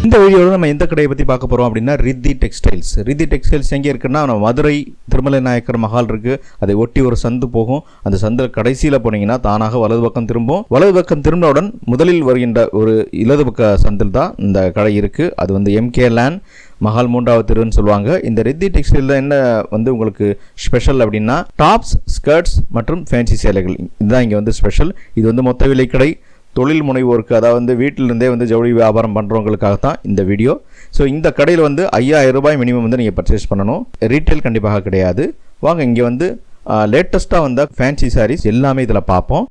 இந்த வீடியோவில் நம்ம எந்த கடையை பற்றி பார்க்க போகிறோம் அப்படின்னா ரித்தி டெக்ஸ்டைல்ஸ். ரித்தி டெக்ஸ்டைல்ஸ் எங்கே இருக்குன்னா நம்ம மதுரை திருமலை நாயக்கர் மஹால் இருக்குது. அதை ஒட்டி ஒரு சந்து போகும். அந்த சந்தில் கடைசியில் போனீங்கன்னா தானாக வலது பக்கம் திரும்பும். வலது பக்கம் திரும்பினவுடன் முதலில் வருகின்ற ஒரு இடது பக்க சந்தில் தான் இந்த கடை இருக்குது. அது வந்து எம்கே லேண்ட் மஹால் 3வது தெருன்னு சொல்லுவாங்க. இந்த ரித்தி டெக்ஸ்டைலில் என்ன வந்து உங்களுக்கு ஸ்பெஷல் அப்படின்னா டாப்ஸ், ஸ்கர்ட்ஸ் மற்றும் ஃபேன்சி சேலைகள் இதுதான் இங்கே வந்து ஸ்பெஷல். இது வந்து மொத்த விலை கடை. தொழில் முனைவோருக்கு, அதாவது வீட்டிலிருந்தே வந்து ஜவுளி வியாபாரம் பண்ணுறவங்களுக்காகத்தான் இந்த வீடியோ. ஸோ இந்த கடையில் வந்து 5000 ரூபாய் மினிமம் வந்து நீங்கள் பர்ச்சேஸ் பண்ணணும். ரீட்டைல் கண்டிப்பாக கிடையாது. வாங்க இங்கே வந்து லேட்டஸ்ட்டாக வந்த ஃபேன்சி சாரீஸ் எல்லாமே இதில் பார்ப்போம்.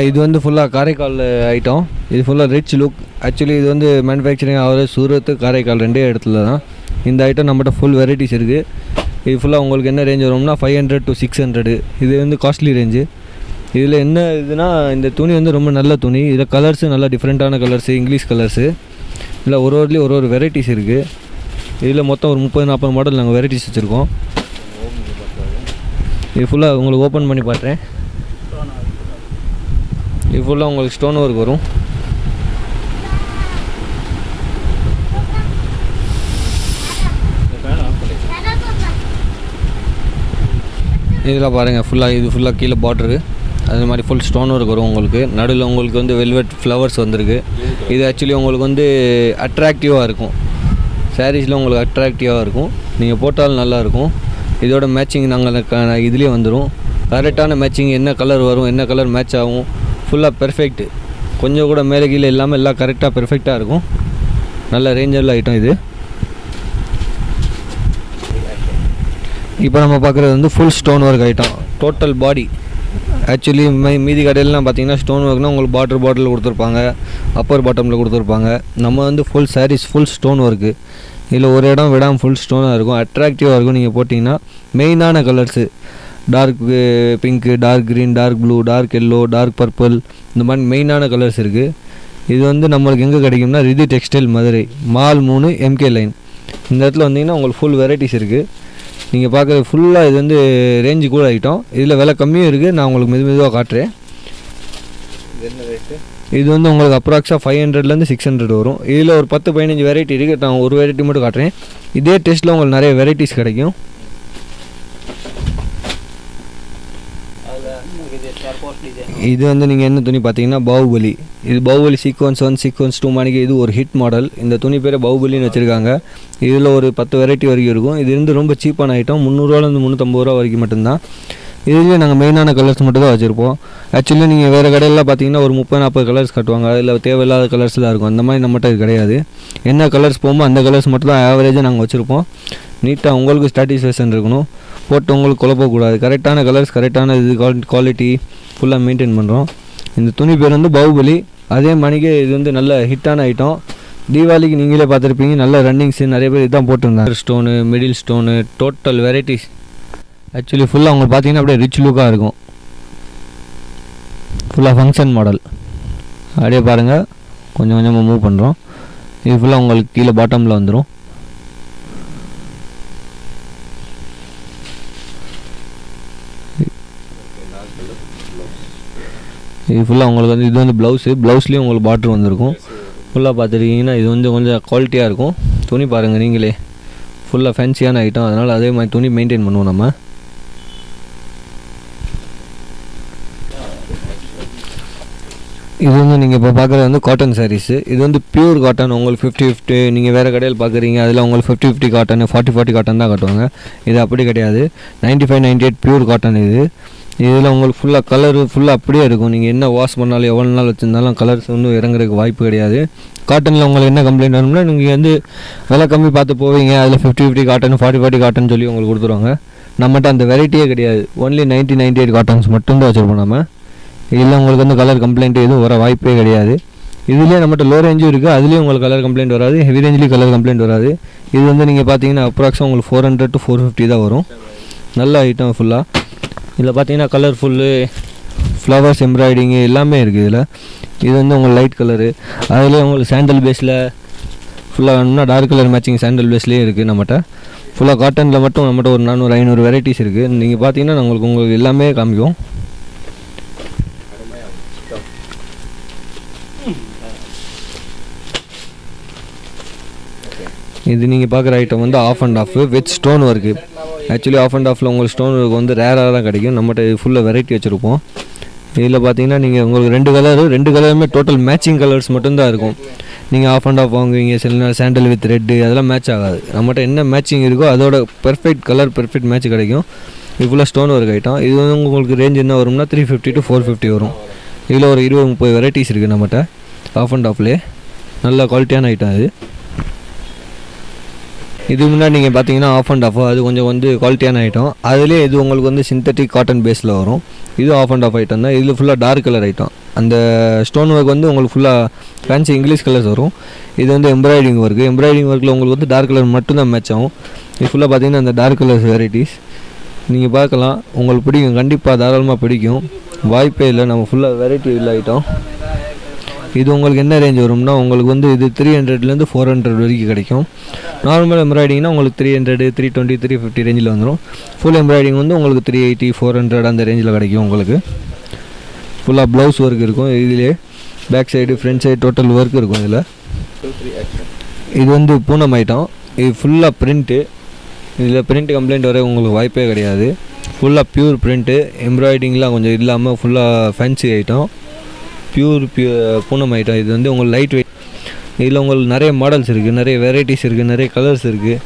இது வந்து ஃபுல்லாக காரைக்கால் ஐட்டம். இது ஃபுல்லாக ரிச் லுக். ஆக்சுவலி இது வந்து மேனுஃபேக்சரிங் ஆகிற சூரத், காரைக்கால் ரெண்டே இடத்துல தான் இந்த ஐட்டம் நம்மகிட்ட ஃபுல் வெரைட்டிஸ் இருக்குது. இது ஃபுல்லாக உங்களுக்கு என்ன ரேஞ்ச் வரும்னா 500 to 600. இது வந்து காஸ்ட்லி ரேஞ்சு. இதில் என்ன இதுனா இந்த துணி வந்து ரொம்ப நல்ல துணி. இதில் கலர்ஸு நல்லா டிஃப்ரெண்ட்டான கலர்ஸு, இங்கிலீஷ் கலர்ஸு. இதில் ஒரு ஒரு வெரைட்டிஸ் இருக்குது. இதில் மொத்தம் ஒரு 30-40 மாடல் நாங்கள் வெரைட்டிஸ் வச்சுருக்கோம். இது ஃபுல்லாக உங்களுக்கு ஓப்பன் பண்ணி பார்க்குறேன். இது ஃபுல்லாக உங்களுக்கு ஸ்டோன் ஒர்க் வரும். இதில் பாருங்கள் ஃபுல்லாக இது ஃபுல்லாக கீழே பார்டரு அது மாதிரி ஃபுல் ஸ்டோன் ஒர்க் வரும். உங்களுக்கு நடுவில் உங்களுக்கு வந்து வெல்வெட் ஃப்ளவர்ஸ் வந்திருக்கு. இது ஆக்சுவலி உங்களுக்கு வந்து அட்ராக்டிவாக இருக்கும். சாரீஸில் உங்களுக்கு அட்ராக்டிவாக இருக்கும். நீங்கள் போட்டாலும் நல்லாயிருக்கும். இதோட மேட்சிங் நாங்கள் இதுலேயே வந்துடும். கரெக்டான மேட்சிங், என்ன கலர் வரும், என்ன கலர் மேட்ச் ஆகும், ஃபுல்லாக பெர்ஃபெக்ட்டு. கொஞ்சம் கூட மேலே கீழே இல்லாமல் எல்லாம் கரெக்டாக பெர்ஃபெக்டாக இருக்கும். நல்ல ரேஞ்சரில் ஐட்டம் இது. இப்போ நம்ம பார்க்குறது வந்து full stone work item. Total பாடி ஆக்சுவலி மீதி கடையிலலாம் பார்த்தீங்கன்னா ஸ்டோன் ஒர்க்னால் உங்களுக்கு பாட்டில் கொடுத்துருப்பாங்க, அப்பர் பாட்டமில் கொடுத்துருப்பாங்க. நம்ம வந்து full sarees full stone work. இதில் ஒரு இடம் விடாமல் ஃபுல் ஸ்டோனாக இருக்கும். அட்ராக்டிவாக இருக்கும். நீங்கள் போட்டிங்கன்னா மெயினான colours dark pink, dark green, dark blue, dark yellow, dark purple, இந்த மாதிரி மெயினான கலர்ஸ் இருக்குது. இது வந்து நம்மளுக்கு எங்கே கிடைக்கும்னா Riddhi textile Madurai mall 3 MK line. இந்த இடத்துல வந்தீங்கன்னா உங்களுக்கு ஃபுல் வெரைட்டிஸ் இருக்குது. நீங்கள் பார்க்குறது ஃபுல்லாக இது வந்து ரேஞ்சு கூட ஐட்டம். இதில் விலை கம்மியும் இருக்குது. நான் உங்களுக்கு மெதுவாக காட்டுறேன். இது வந்து உங்களுக்கு அப்ராக்ஸாக 500லேருந்து 600 வரும். இதில் ஒரு 10-15 வெரைட்டி இருக்குது. நான் ஒரு வெரைட்டி மட்டும் காட்டுறேன். இதே டெஸ்ட்டில் உங்களுக்கு நிறைய வெரைட்டிஸ் கிடைக்கும். இது வந்து நீங்கள் என்ன துணி பார்த்தீங்கன்னா பாகுபலி. இது பாகுபலி சீக்வன்ஸ் 1, சீக்வன்ஸ் 2 மாணிக்கு இது ஒரு ஹிட் மாடல். இந்த துணி பேர் பாகுபலின்னு வச்சுருக்காங்க. இதில் ஒரு 10 வெரைட்டி வரைக்கும் இருக்கும். இது வந்து ரொம்ப சீப்பான ஐட்டம். 300ரூவாலேருந்து 350 ரூபா வரைக்கும் மட்டும்தான். இதுலேயே நாங்கள் மெயினான கலர்ஸ் மட்டும் தான் வச்சுருப்போம். ஆக்சுவலி நீங்கள் வேறு கடையிலாம் பார்த்தீங்கன்னா ஒரு 30-40 கலர்ஸ் கட்டுவாங்க. அதில் தேவையில்லாத கலர்ஸ்லாம் இருக்கும். அந்த மாதிரி நம்மகிட்ட இது கிடையாது. என்ன கலர்ஸ் போகுமோ அந்த கலர்ஸ் மட்டும் தான் ஆவரேஜாக நாங்கள் வச்சுருப்போம். நீட்டாக உங்களுக்கு சாட்டிஸ்ஃபேக்ஷன் இருக்கணும். போட்டு உங்களுக்கு குழப்பக்கூடாது. கரெக்டான கலர்ஸ், கரெக்டான இது குவாலிட்டி ஃபுல்லாக மெயின்டைன் பண்ணுறோம். இந்த துணி பேர் வந்து பாகுபலி. அதே மணிக்கு இது வந்து நல்ல ஹிட்டான ஐட்டம். தீபாவளிக்கு நீங்களே பார்த்துருப்பீங்க. நல்ல ரன்னிங்ஸு நிறைய பேர் இதுதான் போட்டிருந்தாங்க. Stone, middle stone, total varieties. Actually ஃபுல்லாக உங்களுக்கு பார்த்தீங்கன்னா அப்படியே ரிச் லுக்காக இருக்கும். ஃபுல்லாக ஃபங்க்ஷன் மாடல். அப்படியே பாருங்கள், கொஞ்சம் கொஞ்சமாக மூவ் பண்ணுறோம். இது ஃபுல்லாக உங்களுக்கு கீழே பாட்டமில் வந்துடும். இது ஃபுல்லாக உங்களுக்கு வந்து இது வந்து ப்ளவுஸ்லேயும் உங்களுக்கு பார்டர் வந்திருக்கும். ஃபுல்லாக பார்த்துருக்கீங்கன்னா இது வந்து கொஞ்சம் குவாலிட்டியாக இருக்கும். துணி பாருங்கள் நீங்களே, ஃபுல்லாக ஃபேன்சியான ஐட்டம். அதனால் அதே மாதிரி துணி மெயின்டைன் பண்ணுவோம் நம்ம. இது வந்து நீங்கள் இப்போ பார்க்குறது வந்து காட்டன் சாரீஸு. இது வந்து பியூர் காட்டன். உங்களுக்கு 50-50 நீங்கள் வேறு கடையில் பார்க்குறீங்க, அதில் உங்களுக்கு 50-50 காட்டன் 40-40 காட்டன் தான் காட்டுவாங்க. இது அப்படி கிடையாது. 95-98 பியூர் காட்டன் இது. இதில் உங்களுக்கு ஃபுல்லாக கலரு ஃபுல்லாக அப்படியே இருக்கும். நீங்கள் என்ன வாஷ் பண்ணாலும் எவ்வளோ நாள் வச்சுருந்தாலும் கலர்ஸ் வந்து இறங்குறதுக்கு வாய்ப்பு கிடையாது. காட்டனில் உங்களுக்கு என்ன கம்ப்ளைண்ட் வேணும்னா நீங்கள் வந்து விலை கம்மி பார்த்து போவீங்க, அதில் 50-50 காட்டன் 40-40 காட்டன் சொல்லி உங்களுக்கு கொடுத்துருவாங்க. நம்மகிட்ட அந்த வெரைட்டியே கிடையாது. ஒன்லி 90-98 காட்டன்ஸ் மட்டும்தான் வச்சுருப்போம் நம்ம. இதில் உங்களுக்கு வந்து கலர் கம்ப்ளைண்ட் எதுவும் வர வாய்ப்பே கிடையாது. இதுலேயே நம்மகிட்ட லோ ரேஞ்சும் இருக்குது, அதுலேயும் உங்களுக்கு கலர் கம்ப்ளைண்ட் வராது. ஹெவி ரேஞ்சிலையும் கலர் கம்ப்ளைண்ட் வராது. இது வந்து நீங்கள் பார்த்தீங்கன்னா அப்ராக்ஸாக உங்களுக்கு 400 to 450 தான் வரும். நல்ல ஐட்டம் ஃபுல்லாக. இதில் பார்த்தீங்கன்னா கலர்ஃபுல்லு ஃப்ளவர்ஸ் எம்ப்ராய்டிங்கு எல்லாமே இருக்குது இதில். இது வந்து உங்களுக்கு லைட் கலரு, அதுலேயே உங்களுக்கு சாண்டல் பேஸில் ஃபுல்லாக வேணும்னா டார்க் கலர் மேட்சிங் சாண்டல் பேஸ்லேயே இருக்குது நம்மகிட்ட. ஃபுல்லாக காட்டனில் மட்டும் நம்மகிட்ட ஒரு 400-500 வெரைட்டிஸ் இருக்குது. நீங்கள் பார்த்தீங்கன்னா உங்களுக்கு எல்லாமே காமிக்கும். இது நீங்கள் பார்க்குற ஐட்டம் வந்து half and half with stone work. Actually half and ஆஃபில் உங்களுக்கு ஸ்டோன் ஒர்க் வந்து ரேராக தான் கிடைக்கும். நம்மகிட்ட ஃபுல்லாக வெரைட்டி வச்சுருப்போம். இதில் பார்த்தீங்கன்னா நீங்கள் உங்களுக்கு ரெண்டு கலருமே டோட்டல் மேட்சிங் கலர்ஸ் மட்டும்தான் இருக்கும். நீங்கள் ஆஃப் அண்ட் ஆஃப் வாங்குவீங்க, சில நேரம் சாண்டல் வித் ரெட்டு அதெல்லாம் மேட்ச் ஆகாது. நம்மகிட்ட என்ன மேட்சிங் இருக்கோ அதோட பெர்ஃபெக்ட் கலர் பெர்ஃபெக்ட் மேட்ச் கிடைக்கும். இது ஃபுல்லாக ஸ்டோன் ஒர்க் ஐட்டம். இது வந்து உங்களுக்கு ரேஞ்ச் என்ன வரும்னா 350 to 450 வரும். இதில் ஒரு 20-30 வெரைட்டிஸ் இருக்குது நம்மகிட்ட ஆஃப் அண்ட் ஆஃப்லேயே. நல்ல குவாலிட்டியான ஐட்டம் இது. இது முன்னாடி நீங்கள் பார்த்தீங்கன்னா ஆஃப் அண்ட் ஆஃப் அது கொஞ்சம் வந்து குவாலிட்டியான ஐட்டம். அதுலேயே இது உங்களுக்கு வந்து சிந்தட்டிக் காட்டன் பேஸில் வரும். இது ஆஃப் அண்ட் ஆஃப் ஐட்டம் தான். இதில் ஃபுல்லாக டார்க் கலர் ஐட்டம். அந்த ஸ்டோன் ஒர்க் வந்து உங்களுக்கு ஃபுல்லாக ஃபேன்சி இங்கிலீஷ் கலர்ஸ் வரும். இது வந்து எம்ப்ராய்டிங் ஒர்க்கு. எம்ப்ராய்டிங் ஒர்க்கில் உங்களுக்கு வந்து டார்க் கலர் மட்டும்தான் மேட்ச் ஆகும். இது ஃபுல்லாக பார்த்தீங்கன்னா அந்த டார்க் கலர்ஸ் வெரைட்டிஸ் நீங்கள் பார்க்கலாம். உங்களுக்கு பிடிக்கும், கண்டிப்பாக தாராளமாக பிடிக்கும். வாய்ப்பே இல்லை. நம்ம ஃபுல்லாக வெரைட்டி உள்ள ஐட்டம். இது உங்களுக்கு என்ன ரேஞ்ச் வரும்னா உங்களுக்கு வந்து இது 300லேருந்து 400 வரைக்கும் கிடைக்கும். நார்மல் எம்ப்ராய்டிங்னா உங்களுக்கு 300, 320, 350 ரேஞ்சில் வந்துடும். ஃபுல் எம்ப்ராய்டிங் வந்து உங்களுக்கு 380, 400 அந்த ரேஞ்சில் கிடைக்கும். உங்களுக்கு ஃபுல்லாக ப்ளவுஸ் ஒர்க் இருக்கும். இதிலே back side front side total work இருக்கும். இதில் இது வந்து பூனம் ஐட்டம். இது ஃபுல்லாக பிரிண்ட்டு. இதில் பிரிண்ட் கம்ப்ளைண்ட் வர உங்களுக்கு வாய்ப்பே கிடையாது. ஃபுல்லாக பியூர் பிரிண்ட்டு. எம்ப்ராய்டிங்லாம் கொஞ்சம் இல்லாமல் ஃபுல்லாக fancy item. Pure Poonam item. இது வந்து உங்களுக்கு லைட் வெயிட். இதில் உங்களுக்கு நிறைய மாடல்ஸ் இருக்குது, நிறைய வெரைட்டிஸ் இருக்குது, நிறைய கலர்ஸ் இருக்குது.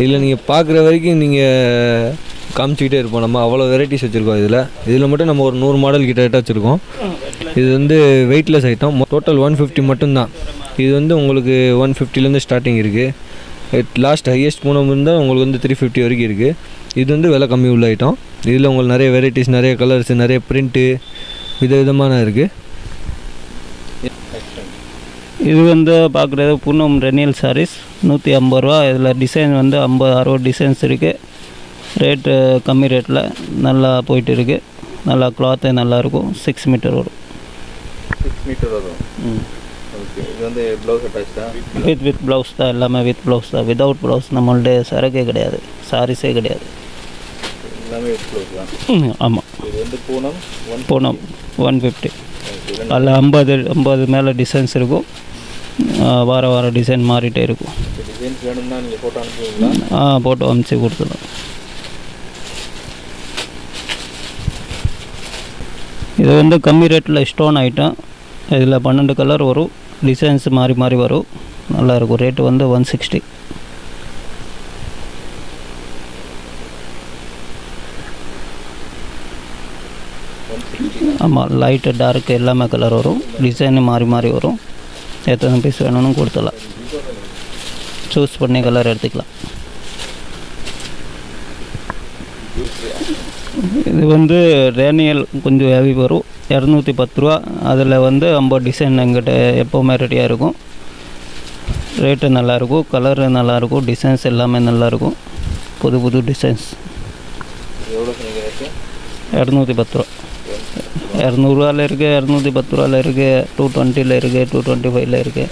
இதில் நீங்கள் பார்க்குற வரைக்கும் நீங்கள் காமிச்சிக்கிட்டே இருப்போம். நம்ம அவ்வளோ வெரைட்டிஸ் வச்சுருக்கோம். இதில் மட்டும் நம்ம ஒரு 100 மாடல் கிட்ட வச்சுருக்கோம். இது வந்து வெயிட்லெஸ் ஐட்டம். டோட்டல் 150 மட்டும்தான். இது வந்து உங்களுக்கு 150லேருந்து ஸ்டார்டிங் இருக்குது. லாஸ்ட் ஹையஸ்ட் பூனம் இருந்தால் உங்களுக்கு வந்து 350 வரைக்கும் இருக்குது. இது வந்து விலை கம்மி உள்ள ஐட்டம். இதில் உங்களுக்கு நிறைய வெரைட்டிஸ், நிறைய கலர்ஸ், நிறைய பிரிண்ட்டு விதவிதமான இருக்குது. இது வந்து பார்க்குறது பூனம் ரெனியல் சாரீஸ் 150 ரூபா. இதில் டிசைன் வந்து 50-60 டிசைன்ஸ் இருக்குது. ரேட்டு கம்மி ரேட்டில் நல்லா போயிட்டு இருக்குது. நல்லா கிளாத்து நல்லாயிருக்கும். 6 மீட்டர் வரும். 6 மீட்டர் வரும். ஓகே. இது வந்து ப்ளவுஸ் அட்டாச் தான். வித் ப்ளவுஸ் தான். எல்லாமே வித் ப்ளவுஸ் தான். வித்தவுட் ப்ளவுஸ் நம்மள்ட்ட சரக்கே கிடையாது, சாரீஸே கிடையாது. எல்லாமே வித் ப்ளவுஸ் தான். ஆமாம். இது வந்து பூனம் 150. அதில் 50 மேலே டிசைன்ஸ் இருக்கும். வார டிசைன் மாறிட்டே இருக்கும். டிசைன்ஸ் வேணும்னா நீங்கள் ஃபோட்டோ அனுப்புவீங்களா? ஃபோட்டோ அனுப்பிச்சி கொடுத்துடும். இது வந்து கம்மி ரேட்டில் ஸ்டோன் ஐட்டம். இதில் 12 கலர் வரும். டிசைன்ஸ் மாறி மாறி வரும். நல்லாயிருக்கும். ரேட்டு வந்து 160. ஆமாம். லைட்டு டார்க்கு எல்லாமே கலர் வரும். டிசைனு மாறி மாறி வரும். எத்தனை பீஸ் வேணும்னு கொடுத்துடலாம். சூஸ் பண்ணி கலர் எடுத்துக்கலாம். இது வந்து ரேனியல் கொஞ்சம் ஹெவி வரும். 210 ரூபா. அதில் வந்து 50 டிசைன் எங்கிட்ட எப்போவுமே ரெடியாக இருக்கும். ரேட்டு நல்லாயிருக்கும். கலரு நல்லாயிருக்கும். டிசைன்ஸ் எல்லாமே நல்லாயிருக்கும். புது டிசைன்ஸ். 210 ரூபா. 200 இருக்குது, 210 இருக்குது, 220 இருக்குது, 225 இருக்குது.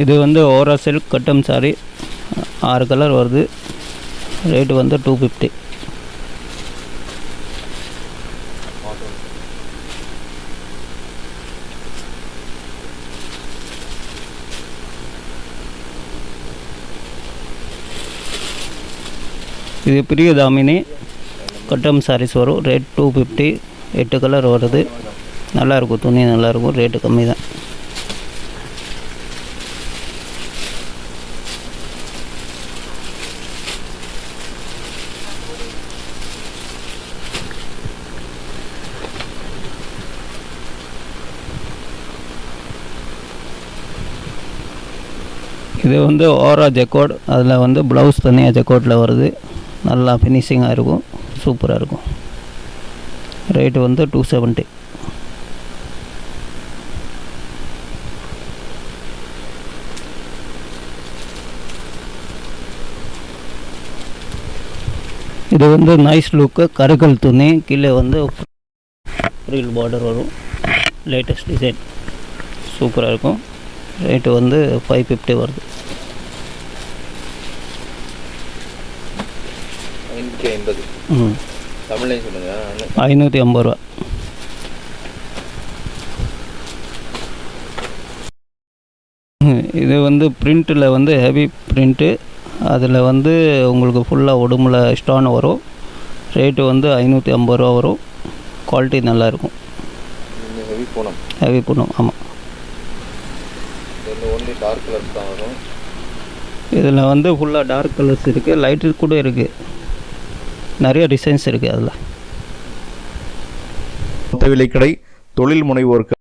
இது வந்து ஓரா சில்க் கட்டம் சாரி. 6 கலர் வருது. ரேட்டு வந்து 250. இது பிரியதாமினி. கட்டம் சாரீஸ் வரும். ரேட் 250. 8 கலர் வருது. நல்லாயிருக்கும், துணி நல்லாயிருக்கும், ரேட்டு கம்மி தான். இது வந்து ஓரா ஜெக்கோட், அதில் வந்து ப்ளவுஸ் தனியாக ஜெக்கோட்டில் வருது. நல்லா ஃபினிஷிங்காக இருக்கும், சூப்பராக இருக்கும். ரேட்டு வந்து 270. இது வந்து நைஸ் லுக்கு, கருகல் துணி, கீழே வந்து ஃப்ரீல் பார்டர் வரும். லேட்டஸ்ட் டிசைன், சூப்பராக இருக்கும். ரேட்டு வந்து 550 வருது. 550. தமிழ்லையும் சொல்லுங்கள். 550 ரூபா. இது வந்து பிரிண்ட்டில் வந்து ஹெவி பிரிண்ட்டு, அதில் வந்து உங்களுக்கு ஃபுல்லாக உடம்புல ஸ்டோன் வரும். ரேட்டு வந்து 550 ரூபா வரும். குவாலிட்டி நல்லாயிருக்கும். ஹெவி பூனம், ஆமாம். டார்க் கலர்ஸ் தான் வரும். இதில் வந்து ஃபுல்லாக டார்க் கலர்ஸ் இருக்குது, லைட்டு கூட இருக்குது, நிறைய டிசைன்ஸ் இருக்குது அதில். மொத்த விலைக்கடை தொழில் முனைவோருக்கு